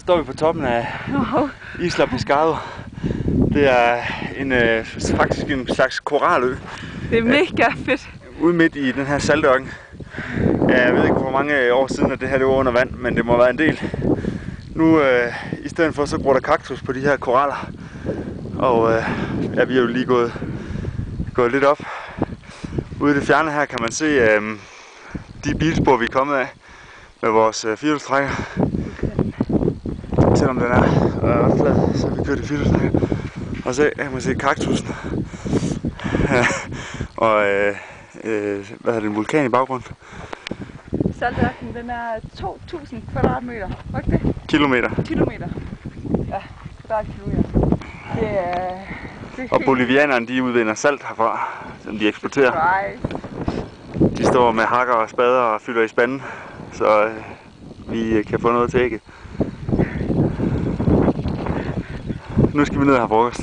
står vi på toppen af Isla Pescado. Det er faktisk en slags koralø. Det er mega fedt. Ude midt i den her saltørken. Jeg ved ikke, hvor mange år siden, at det her var under vand, men det må være en del. Nu, i stedet for, så gror der kaktus på de her koraller. Og vi er jo lige gået lidt op. Ude i det fjerne her kan man se de bilspor, vi er kommet af med vores firehjulstrækker. Selvom den er flad, så vi kører i firehjulstrækker. Og så kan man se kaktusen. Og hvad er det, en vulkan i baggrunden? Saltørken, den er 2000 kvadratmeter. Var det det? Kilometer. Kilometer. Ja, kvadratkilometer. Det er og bolivianerne, de udvinder salt herfra, som de eksporterer. De står med hakker og spader og fylder i spanden, så vi kan få noget til ægget. Nu skal vi ned og have frokost.